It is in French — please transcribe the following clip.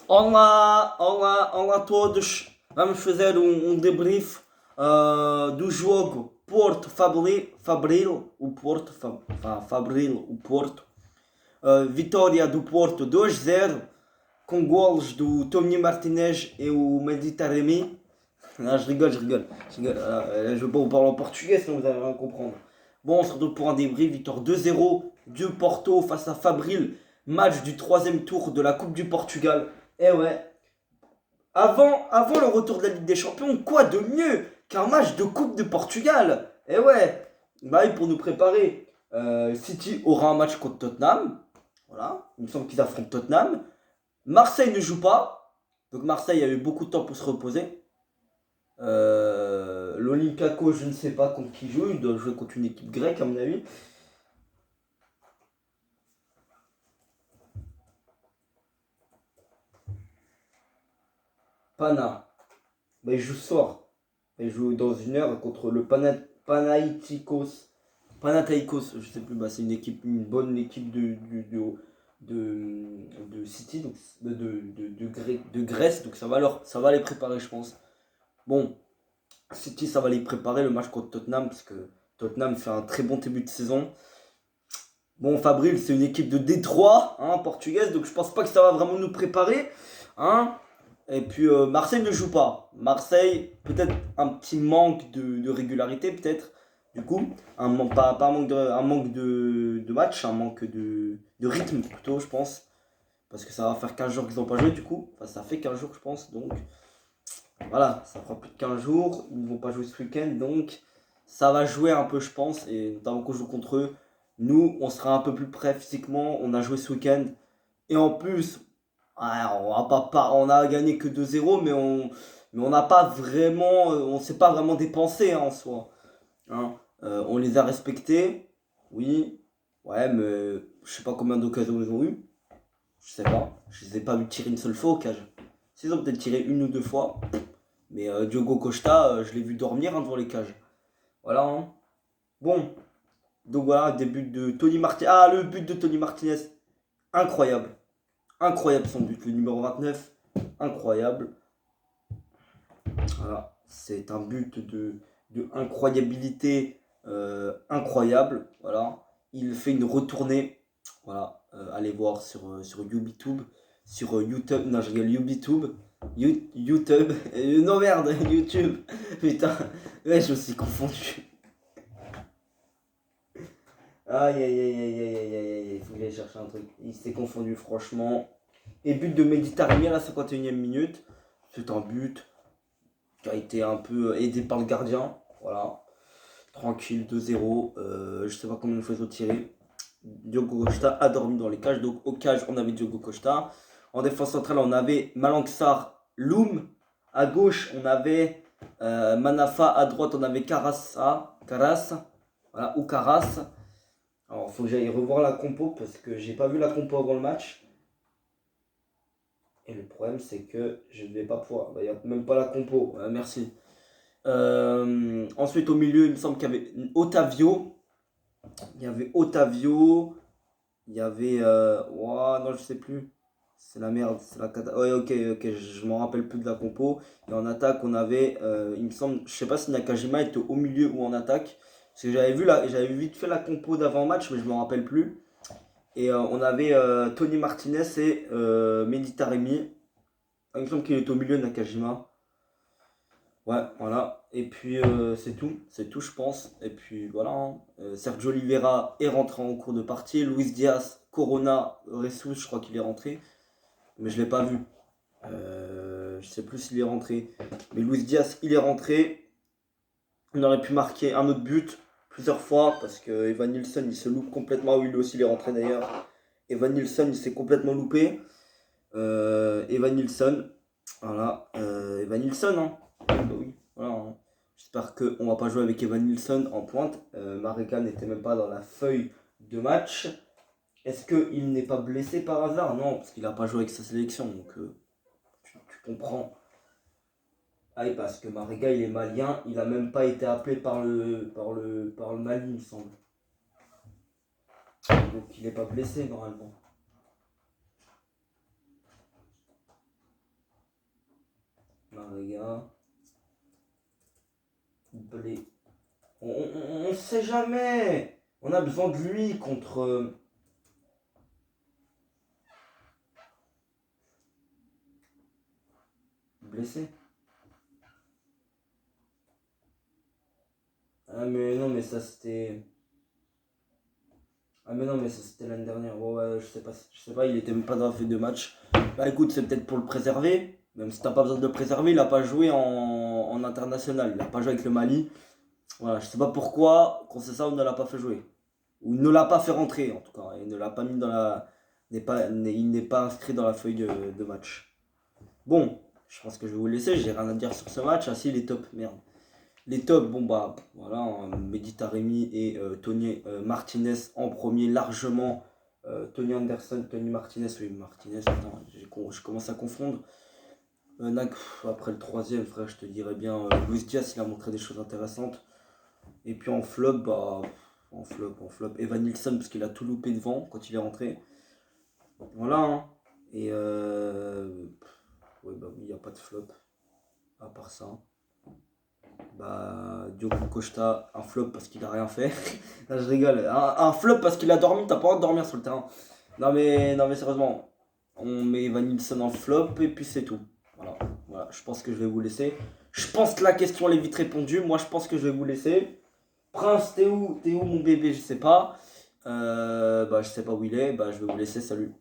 Olá a todos. Vamos fazer um debrief do jogo Porto Fabril, o Porto, Fabril, o Porto. Vitória do Porto 2-0 com golos do Tony Martinez et o Mehdi Taremi. Ah, je vais pas vous parler en portugais sinon vous allez rien comprendre. Bon, on se retrouve pour un débrief. Victoire 2-0 de Porto face à Fabril. Match du troisième tour de la Coupe du Portugal. Eh ouais, avant le retour de la Ligue des Champions, quoi de mieux qu'un match de Coupe de Portugal? Eh ouais, bah oui, pour nous préparer, City aura un match contre Tottenham. Voilà, il me semble qu'ils affrontent Tottenham. Marseille ne joue pas, donc Marseille a eu beaucoup de temps pour se reposer. L'Olympiakos, je ne sais pas contre qui joue, il doit jouer contre une équipe grecque à mon avis. Pana, bah, il joue ce soir. Il joue dans une heure contre le Panathinaikos. Panathinaikos, je sais plus, bah, c'est une bonne équipe de City, donc de Grèce, donc ça va les préparer, je pense. Bon, City, ça va les préparer le match contre Tottenham, parce que Tottenham fait un très bon début de saison. Bon, Fabril, c'est une équipe de Détroit, hein, portugaise, donc je pense pas que ça va vraiment nous préparer, hein. Et puis Marseille ne joue pas. Marseille, peut-être un petit manque de régularité, peut-être. Du coup, pas un manque de match, un manque de rythme plutôt, je pense. Parce que ça va faire 15 jours qu'ils n'ont pas joué, du coup. Enfin, ça fait 15 jours, je pense. Donc, voilà, ça fera plus de 15 jours. Ils ne vont pas jouer ce week-end. Donc, ça va jouer un peu, je pense. Et notamment qu'on joue contre eux. Nous, on sera un peu plus près physiquement. On a joué ce week-end. Et en plus, ouais, on a gagné que 2-0, mais on n'a pas vraiment, on s'est pas vraiment dépensé, hein, en soi. Hein. On les a respectés, oui, ouais, mais je sais pas combien d'occasions ils ont eu, je sais pas, je les ai pas vu tirer une seule fois au cage. S'ils ont peut-être tiré une ou deux fois, mais Diogo Costa, je l'ai vu dormir, hein, devant les cages. Voilà, hein. Bon, donc voilà, début de Tony Martinez. Ah, le but de Tony Martinez, incroyable. Incroyable son but, le numéro 29, incroyable. Voilà, c'est un but de incroyabilité incroyable. Voilà, il fait une retournée. Voilà, allez voir sur YouTube, sur YouTube. Non, je rigole, YouTube. YouTube. Non, merde, YouTube. Putain, ouais, je me suis confondu. Aïe aïe aïe aïe aïe aïe aïe, il faut que j'aille chercher un truc. Il s'est confondu, franchement. Et but de Méditerranée à la 51e minute. C'est un but qui a été un peu aidé par le gardien. Voilà. Tranquille, 2-0. Je sais pas combien de fois ils ont tiré. Diogo Costa a dormi dans les cages. Donc au cage, on avait Diogo Costa. En défense centrale, on avait Malanxar Loum. À gauche, on avait Manafa. À droite, on avait Caras. Voilà, ou Caras. Alors, il faut que j'aille revoir la compo parce que j'ai pas vu la compo avant le match. Et le problème, c'est que je ne vais pas pouvoir. Il n'y a même pas la compo. Merci. Ensuite, au milieu, il me semble qu'il y avait Otavio. Il y avait Otavio. Il y avait. Ouah, non, je sais plus. C'est la merde. C'est la cata. Ouais, ok, ok. Je m'en rappelle plus de la compo. Et en attaque, on avait. Il me semble. Je sais pas si Nakajima était au milieu ou en attaque. Parce que j'avais vite fait la compo d'avant-match, mais je m'en rappelle plus. Et on avait Tony Martinez et Mehdi Taremi. Il me semble qu'il était au milieu de Nakajima. Ouais, voilà. Et puis c'est tout, je pense. Et puis voilà, hein. Sergio Oliveira est rentré en cours de partie. Luis Diaz, Corona, Ressus, je crois qu'il est rentré. Mais je l'ai pas vu. Je sais plus s'il est rentré. Mais Luis Diaz, il est rentré. On aurait pu marquer un autre but plusieurs fois parce que Evan Nilsson, il se loupe complètement. Oui, lui aussi, il est rentré d'ailleurs. Evan Nilsson, il s'est complètement loupé. Evan Nilsson. Voilà. Evan Nilsson, hein. Bah oui, voilà, hein. J'espère qu'on va pas jouer avec Evan Nilsson en pointe. Mareka n'était même pas dans la feuille de match. Est-ce qu'il n'est pas blessé par hasard? Non, parce qu'il n'a pas joué avec sa sélection. Donc tu comprends. Ah oui, parce que Mareka, il est malien. Il a même pas été appelé par le Mali, il me semble. Donc il n'est pas blessé normalement. les gars. On sait jamais. On a besoin de lui contre... Blessé. Ah mais non mais ça c'était... Ah mais non mais ça c'était l'année dernière. Ouais, je sais pas, il était même pas dans la feuille de match. Bah écoute, c'est peut-être pour le préserver. Même si t'as pas besoin de le préserver, il a pas joué en international. Il a pas joué avec le Mali. Voilà, je sais pas pourquoi Conceição ne l'a pas fait jouer. Ou ne l'a pas fait rentrer en tout cas. Il ne l'a pas mis dans la. Il n'est pas inscrit dans la feuille de match. Bon, je pense que je vais vous laisser, j'ai rien à dire sur ce match. Ah si, les tops, merde. Les tops, bon bah voilà, Mehdi Taremi et Tony Martinez en premier largement. Tony Anderson, Tony Martinez, oui Martinez, attends, je commence à confondre. Après le troisième, frère, je te dirais bien Luis Diaz, il a montré des choses intéressantes. Et puis en flop, bah en flop, Evan Nilsson parce qu'il a tout loupé devant quand il est rentré. Voilà, hein. Et ouais, bah oui, il n'y a pas de flop à part ça. Bah, Diogo Costa, un flop parce qu'il a rien fait. Là, je rigole. Un flop parce qu'il a dormi, t'as pas le droit de dormir sur le terrain. Non mais sérieusement, on met Evan Nilsson en flop et puis c'est tout. Voilà, je pense que je vais vous laisser. Je pense que la question elle est vite répondue. Moi, je pense que je vais vous laisser. Prince, t'es où? T'es où mon bébé? Je sais pas. Bah, je sais pas où il est. Bah, je vais vous laisser. Salut.